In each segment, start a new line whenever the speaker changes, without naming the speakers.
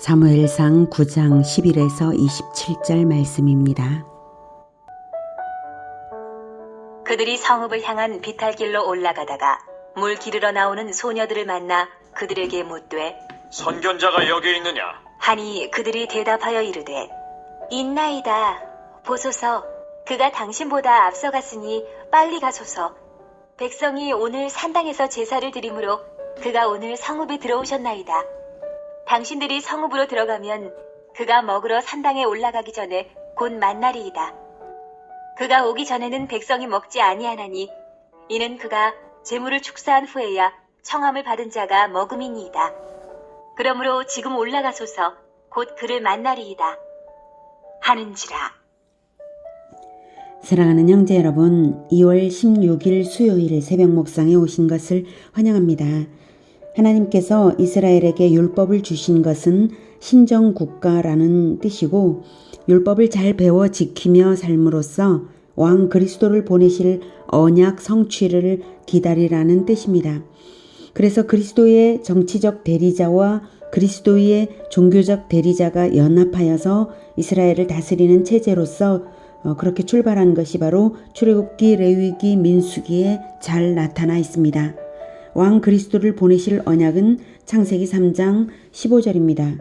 사무엘상 9장 11에서 27절 말씀입니다.
그들이 성읍을 향한 비탈길로 올라가다가 물 기르러 나오는 소녀들을 만나 그들에게 묻되
선견자가 여기 있느냐?
하니 그들이 대답하여 이르되 있나이다. 보소서, 그가 당신보다 앞서갔으니 빨리 가소서. 백성이 오늘 산당에서 제사를 드리므로 그가 오늘 성읍에 들어오셨나이다. 당신들이 성읍으로 들어가면 그가 먹으러 산당에 올라가기 전에 곧 만나리이다. 그가 오기 전에는 백성이 먹지 아니하나니 이는 그가 제물을 축사한 후에야 청함을 받은 자가 먹음이니이다. 그러므로 지금 올라가소서. 곧 그를 만나리이다 하는지라.
사랑하는 형제 여러분, 2월 16일 수요일 새벽 목상에 오신 것을 환영합니다. 하나님께서 이스라엘에게 율법을 주신 것은 신정국가라는 뜻이고, 율법을 잘 배워 지키며 삶으로써 왕 그리스도를 보내실 언약 성취를 기다리라는 뜻입니다. 그래서 그리스도의 정치적 대리자와 그리스도의 종교적 대리자가 연합하여서 이스라엘을 다스리는 체제로서 그렇게 출발한 것이 바로 출애굽기, 레위기, 민수기에 잘 나타나 있습니다. 왕 그리스도를 보내실 언약은 창세기 3장 15절입니다.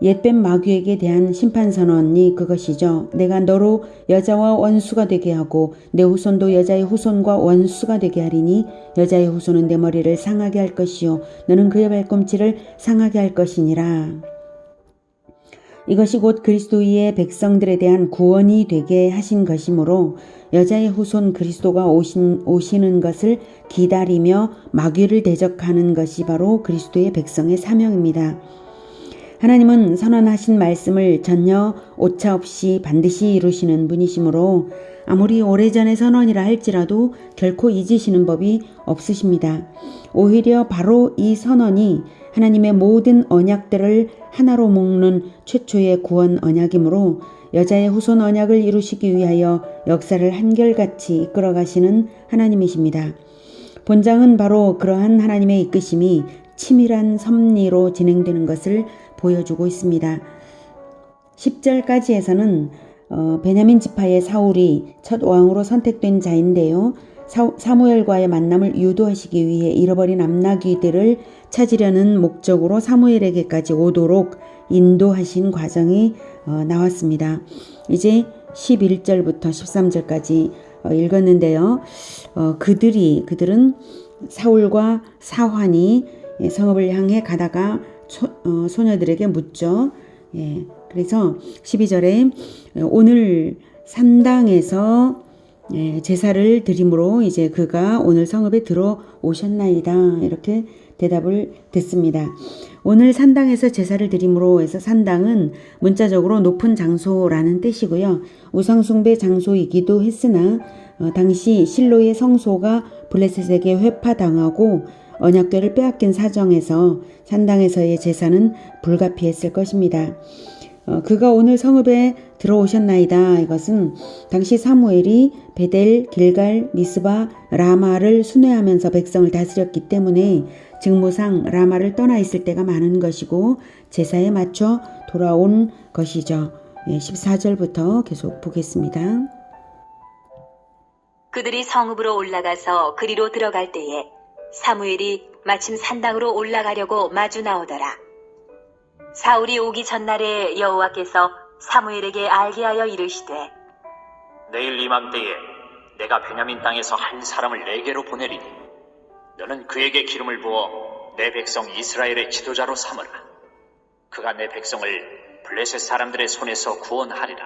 옛뱀 마귀에게 대한 심판 선언이 그것이죠. 내가 너로 여자와 원수가 되게 하고 내 후손도 여자의 후손과 원수가 되게 하리니 여자의 후손은 내 머리를 상하게 할 것이요 너는 그의 발꿈치를 상하게 할 것이니라. 이것이 곧 그리스도의 백성들에 대한 구원이 되게 하신 것이므로 여자의 후손 그리스도가 오시는 것을 기다리며 마귀를 대적하는 것이 바로 그리스도의 백성의 사명입니다. 하나님은 선언하신 말씀을 전혀 오차 없이 반드시 이루시는 분이시므로 아무리 오래전의 선언이라 할지라도 결코 잊으시는 법이 없으십니다. 오히려 바로 이 선언이 하나님의 모든 언약들을 하나로 묶는 최초의 구원 언약이므로 여자의 후손 언약을 이루시기 위하여 역사를 한결같이 이끌어 가시는 하나님이십니다. 본장은 바로 그러한 하나님의 이끄심이 치밀한 섭리로 진행되는 것을 보여주고 있습니다. 10절까지에서는 베냐민 지파의 사울이 첫 왕으로 선택된 자인데요. 사무엘과의 만남을 유도하시기 위해 잃어버린 암나귀들을 찾으려는 목적으로 사무엘에게까지 오도록 인도하신 과정이 나왔습니다. 이제 11절부터 13절까지 읽었는데요. 그들은 사울과 사환이 성읍을 향해 가다가 소녀들에게 묻죠. 그래서 12절에 오늘 산당에서 제사를 드림으로 이제 그가 오늘 성읍에 들어오셨나이다 이렇게 대답을 듣습니다. 오늘 산당에서 제사를 드림으로 해서 산당은 문자적으로 높은 장소라는 뜻이고요. 우상숭배 장소이기도 했으나 당시 실로의 성소가 블레셋에게 회파당하고 언약궤를 빼앗긴 사정에서 산당에서의 제사는 불가피했을 것입니다. 그가 오늘 성읍에 들어오셨나이다. 이것은 당시 사무엘이 베델, 길갈, 미스바, 라마를 순회하면서 백성을 다스렸기 때문에 직무상 라마를 떠나 있을 때가 많은 것이고 제사에 맞춰 돌아온 것이죠. 14절부터 계속 보겠습니다.
그들이 성읍으로 올라가서 그리로 들어갈 때에 사무엘이 마침 산당으로 올라가려고 마주 나오더라. 사울이 오기 전날에 여호와께서 사무엘에게 알게 하여 이르시되
내일 이맘때에 내가 베냐민 땅에서 한 사람을 내게로 보내리니 너는 그에게 기름을 부어 내 백성 이스라엘의 지도자로 삼으라. 그가 내 백성을 블레셋 사람들의 손에서 구원하리라.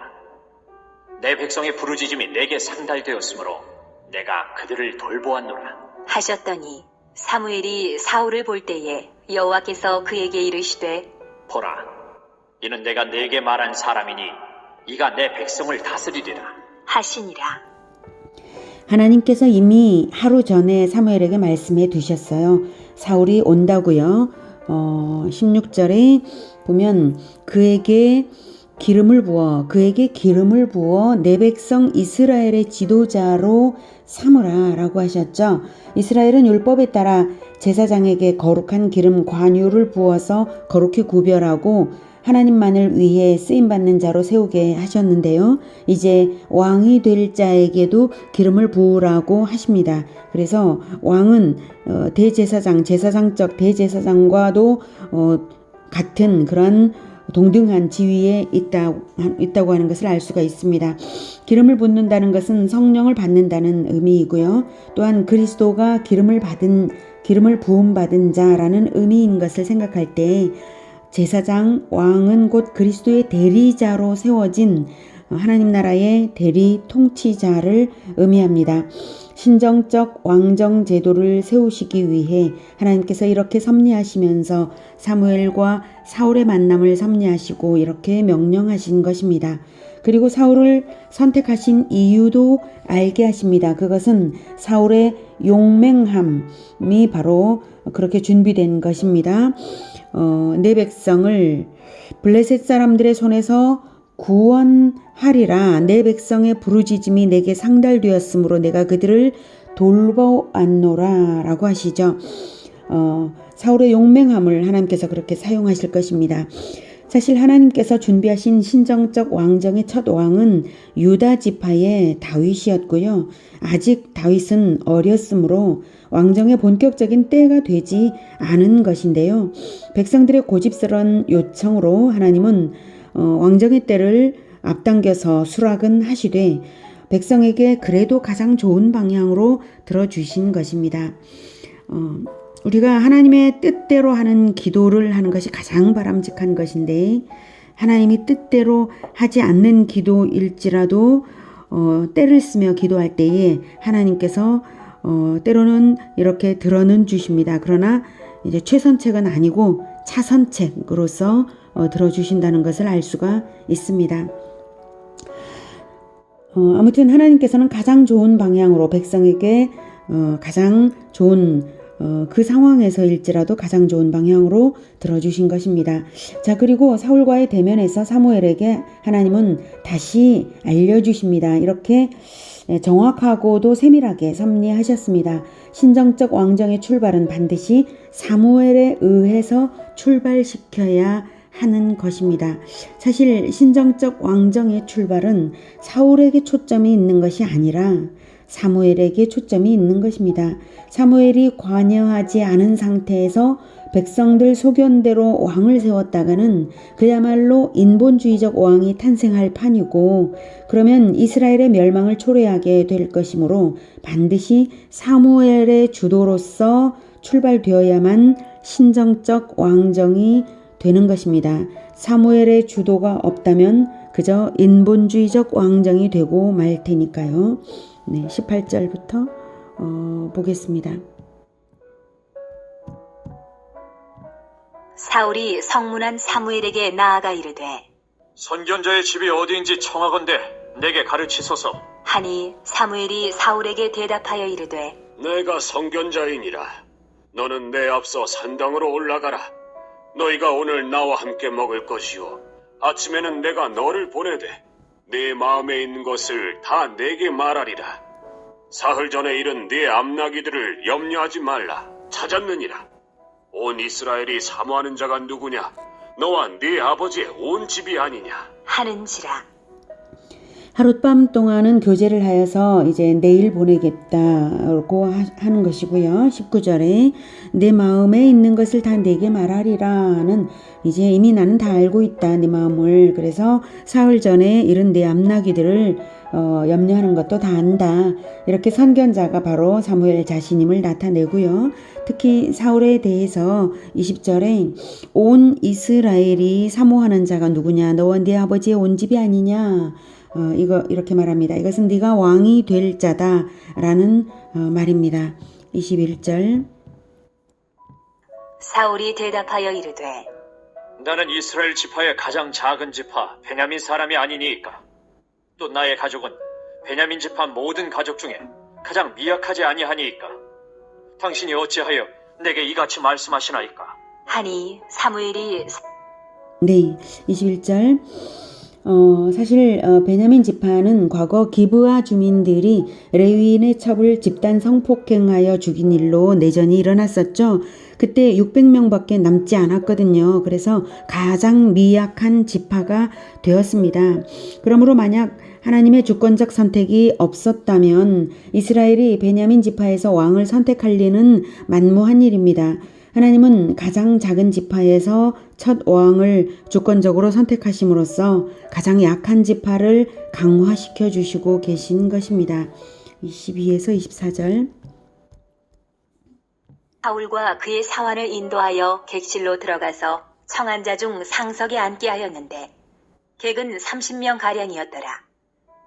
내 백성의 부르짖음이 내게 상달되었으므로 내가 그들을 돌보았노라
하셨더니 사무엘이 사울을 볼 때에 여호와께서 그에게 이르시되
보라, 이는 내가 네게 말한 사람이니 이가 내 백성을 다스리리라
하시니라.
하나님께서 이미 하루 전에 사무엘에게 말씀해 두셨어요. 사울이 온다고요. 16절에 보면 그에게 기름을 부어 내 백성 이스라엘의 지도자로 삼으라 라고 하셨죠. 이스라엘은 율법에 따라 제사장에게 거룩한 기름 관유를 부어서 거룩히 구별하고 하나님만을 위해 쓰임받는 자로 세우게 하셨는데요. 이제 왕이 될 자에게도 기름을 부으라고 하십니다. 그래서 왕은 대제사장, 제사장적 대제사장과도 같은 그런 동등한 지위에 있다고 하는 것을 알 수가 있습니다. 기름을 붓는다는 것은 성령을 받는다는 의미이고요. 또한 그리스도가 기름을 부음받은 자라는 의미인 것을 생각할 때 제사장, 왕은 곧 그리스도의 대리자로 세워진 하나님 나라의 대리 통치자를 의미합니다. 신정적 왕정 제도를 세우시기 위해 하나님께서 이렇게 섭리하시면서 사무엘과 사울의 만남을 섭리하시고 이렇게 명령하신 것입니다. 그리고 사울을 선택하신 이유도 알게 하십니다. 그것은 사울의 용맹함이 바로 그렇게 준비된 것입니다. 내 백성을 블레셋 사람들의 손에서 구원하리라. 내 백성의 부르짖음이 내게 상달되었으므로 내가 그들을 돌보았노라 라고 하시죠. 사울의 용맹함을 하나님께서 그렇게 사용하실 것입니다. 사실 하나님께서 준비하신 신정적 왕정의 첫 왕은 유다 지파의 다윗이었고요. 아직 다윗은 어렸으므로 왕정의 본격적인 때가 되지 않은 것인데요. 백성들의 고집스러운 요청으로 하나님은 왕정의 때를 앞당겨서 수락은 하시되 백성에게 그래도 가장 좋은 방향으로 들어주신 것입니다. 우리가 하나님의 뜻대로 하는 기도를 하는 것이 가장 바람직한 것인데 하나님이 뜻대로 하지 않는 기도일지라도 때를 쓰며 기도할 때에 하나님께서 때로는 이렇게 들어는 주십니다. 그러나 이제 최선책은 아니고 차선책으로서 들어주신다는 것을 알 수가 있습니다. 아무튼 하나님께서는 가장 좋은 방향으로 백성에게 가장 좋은 그 상황에서일지라도 가장 좋은 방향으로 들어주신 것입니다. 자, 그리고 사울과의 대면에서 사무엘에게 하나님은 다시 알려주십니다. 이렇게 정확하고도 세밀하게 섭리하셨습니다. 신정적 왕정의 출발은 반드시 사무엘에 의해서 출발시켜야 하는 것입니다. 사실 신정적 왕정의 출발은 사울에게 초점이 있는 것이 아니라 사무엘에게 초점이 있는 것입니다. 사무엘이 관여하지 않은 상태에서 백성들 소견대로 왕을 세웠다가는 그야말로 인본주의적 왕이 탄생할 판이고 그러면 이스라엘의 멸망을 초래하게 될 것이므로 반드시 사무엘의 주도로서 출발되어야만 신정적 왕정이 되는 것입니다. 사무엘의 주도가 없다면 그저 인본주의적 왕정이 되고 말 테니까요. 네, 18절부터 보겠습니다.
사울이 성문한 사무엘에게 나아가 이르되
선견자의 집이 어디인지 청하건대 내게 가르치소서.
하니 사무엘이 사울에게 대답하여 이르되
내가 선견자이니라. 너는 내 앞서 산당으로 올라가라. 너희가 오늘 나와 함께 먹을 것이요 아침에는 내가 너를 보내되 네 마음에 있는 것을 다 내게 말하리라. 사흘 전에 잃은 네 암나기들을 염려하지 말라. 찾았느니라. 온 이스라엘이 사모하는 자가 누구냐? 너와 네 아버지의 온 집이 아니냐?
하는지라.
하룻밤 동안은 교제를 하여서 이제 내일 보내겠다고 하는 것이고요. 19절에 내 마음에 있는 것을 다 내게 말하리라는 이제 이미 나는 다 알고 있다 네 마음을. 그래서 사흘 전에 잃은 내 암나귀들을 염려하는 것도 다 안다. 이렇게 선견자가 바로 사무엘 자신임을 나타내고요. 특히 사울에 대해서 20절에 온 이스라엘이 사모하는 자가 누구냐? 너와 네 아버지의 온 집이 아니냐? 이렇게 말합니다. 이것은 네가 왕이 될 자다라는 말입니다. 21절
사울이 대답하여 이르되
나는 이스라엘 지파의 가장 작은 지파 베냐민 사람이 아니니까. 또 나의 가족은 베냐민 지파 모든 가족 중에 가장 미약하지 아니하니까. 당신이 어찌하여 내게 이같이 말씀하시나이까?
하니 사무엘이
네, 21절 사실 베냐민 지파는 과거 기브아 주민들이 레위인의 첩을 집단 성폭행하여 죽인 일로 내전이 일어났었죠. 그때 600명밖에 남지 않았거든요. 그래서 가장 미약한 지파가 되었습니다. 그러므로 만약 하나님의 주권적 선택이 없었다면 이스라엘이 베냐민 지파에서 왕을 선택할 리는 만무한 일입니다. 하나님은 가장 작은 지파에서 첫 왕을 주권적으로 선택하심으로써 가장 약한 지파를 강화시켜 주시고 계신 것입니다. 22에서 24절.
사울과 그의 사환을 인도하여 객실로 들어가서 청한 자 중 상석에 앉게 하였는데 객은 30명 가량이었더라.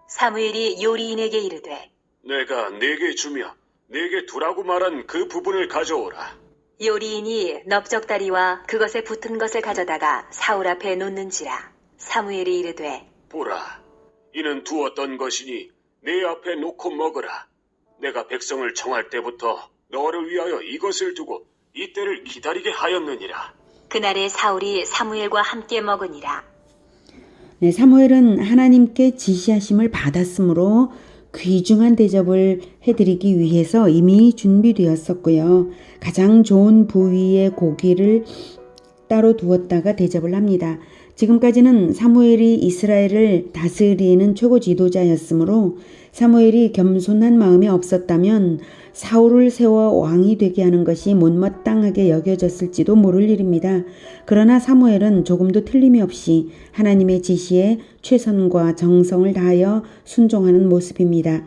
사무엘이 요리인에게 이르되
내가 네게 주며 네게 두라고 말한 그 부분을 가져오라.
요리인이 넓적다리와 그것에 붙은 것을 가져다가 사울 앞에 놓는지라. 사무엘이 이르되
보라, 이는 두었던 것이니 네 앞에 놓고 먹으라. 내가 백성을 청할 때부터 너를 위하여 이것을 두고 이때를 기다리게 하였느니라.
그날에 사울이 사무엘과 함께 먹으니라.
네, 사무엘은 하나님께 지시하심을 받았으므로 귀중한 대접을 해드리기 위해서 이미 준비되었었고요. 가장 좋은 부위의 고기를 따로 두었다가 대접을 합니다. 지금까지는 사무엘이 이스라엘을 다스리는 최고 지도자였으므로 사무엘이 겸손한 마음이 없었다면 사울을 세워 왕이 되게 하는 것이 못마땅하게 여겨졌을지도 모를 일입니다. 그러나 사무엘은 조금도 틀림이 없이 하나님의 지시에 최선과 정성을 다하여 순종하는 모습입니다.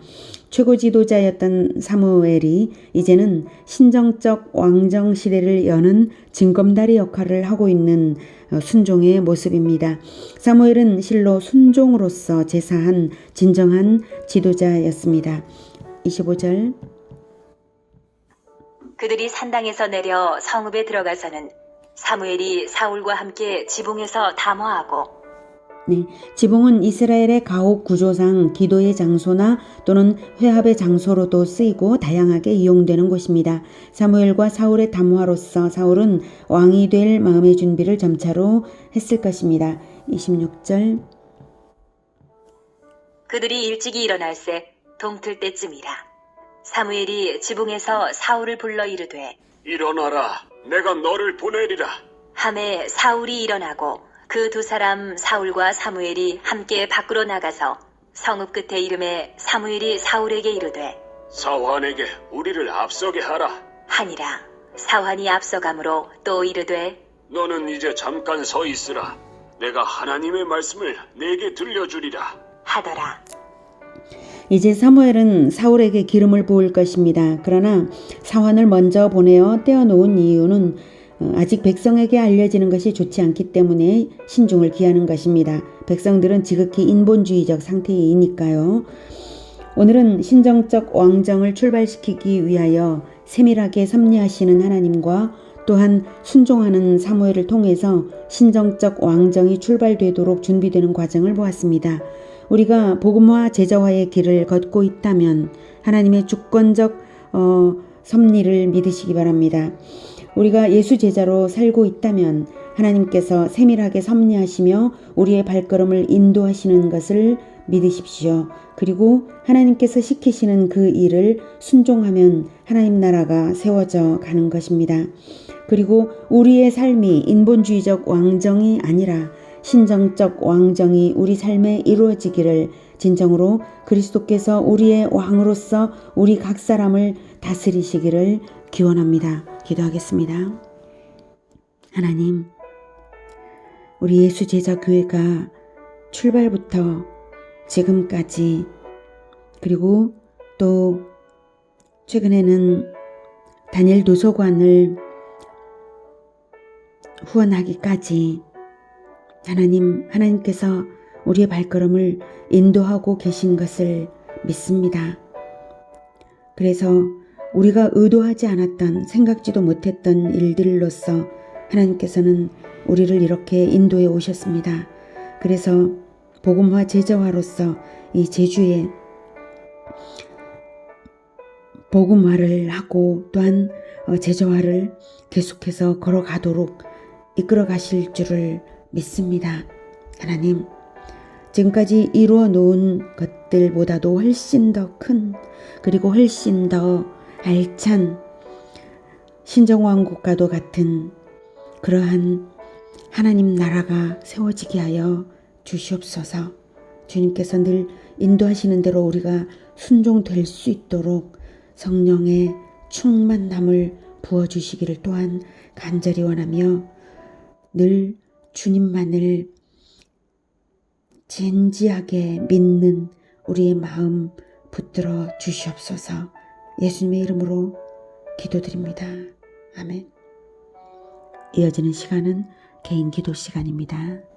최고 지도자였던 사무엘이 이제는 신정적 왕정 시대를 여는 징검다리 역할을 하고 있는 순종의 모습입니다. 사무엘은 실로 순종으로서 제사한 진정한 지도자였습니다. 25절.
그들이 산당에서 내려 성읍에 들어가서는 사무엘이 사울과 함께 지붕에서 담화하고
네, 지붕은 이스라엘의 가옥 구조상 기도의 장소나 또는 회합의 장소로도 쓰이고 다양하게 이용되는 곳입니다. 사무엘과 사울의 담화로서 사울은 왕이 될 마음의 준비를 점차로 했을 것입니다. 26절.
그들이 일찍이 일어날새 동틀 때쯤이라. 사무엘이 지붕에서 사울을 불러 이르되
일어나라, 내가 너를 보내리라.
함에 사울이 일어나고 그 두 사람 사울과 사무엘이 함께 밖으로 나가서 성읍 끝에 이름에 사무엘이 사울에게 이르되
사환에게 우리를 앞서게 하라.
하니라. 사환이 앞서가므로 또 이르되
너는 이제 잠깐 서 있으라. 내가 하나님의 말씀을 내게 들려주리라.
하더라.
이제 사무엘은 사울에게 기름을 부을 것입니다. 그러나 사환을 먼저 보내어 떼어놓은 이유는 아직 백성에게 알려지는 것이 좋지 않기 때문에 신중을 기하는 것입니다. 백성들은 지극히 인본주의적 상태이니까요. 오늘은 신정적 왕정을 출발시키기 위하여 세밀하게 섭리하시는 하나님과 또한 순종하는 사무엘을 통해서 신정적 왕정이 출발되도록 준비되는 과정을 보았습니다. 우리가 복음화 제자화의 길을 걷고 있다면 하나님의 주권적 섭리를 믿으시기 바랍니다. 우리가 예수 제자로 살고 있다면 하나님께서 세밀하게 섭리하시며 우리의 발걸음을 인도하시는 것을 믿으십시오. 그리고 하나님께서 시키시는 그 일을 순종하면 하나님 나라가 세워져 가는 것입니다. 그리고 우리의 삶이 인본주의적 왕정이 아니라 신정적 왕정이 우리 삶에 이루어지기를 진정으로 그리스도께서 우리의 왕으로서 우리 각 사람을 다스리시기를 기원합니다. 기도하겠습니다. 하나님, 우리 예수 제자 교회가 출발부터 지금까지 그리고 또 최근에는 다니엘 도서관을 후원하기까지 하나님께서 우리의 발걸음을 인도하고 계신 것을 믿습니다. 그래서 우리가 의도하지 않았던 생각지도 못했던 일들로서 하나님께서는 우리를 이렇게 인도해 오셨습니다. 그래서 복음화 제자화로서 이 제주에 복음화를 하고 또한 제자화를 계속해서 걸어가도록 이끌어 가실 줄을 믿습니다. 하나님, 지금까지 이루어 놓은 것들보다도 훨씬 더 큰, 그리고 훨씬 더 알찬 신정왕국과도 같은 그러한 하나님 나라가 세워지게 하여 주시옵소서. 주님께서 늘 인도하시는 대로 우리가 순종될 수 있도록 성령의 충만함을 부어주시기를 또한 간절히 원하며 늘 주님만을 진지하게 믿는 우리의 마음 붙들어 주시옵소서. 예수님의 이름으로 기도드립니다. 아멘. 이어지는 시간은 개인 기도 시간입니다.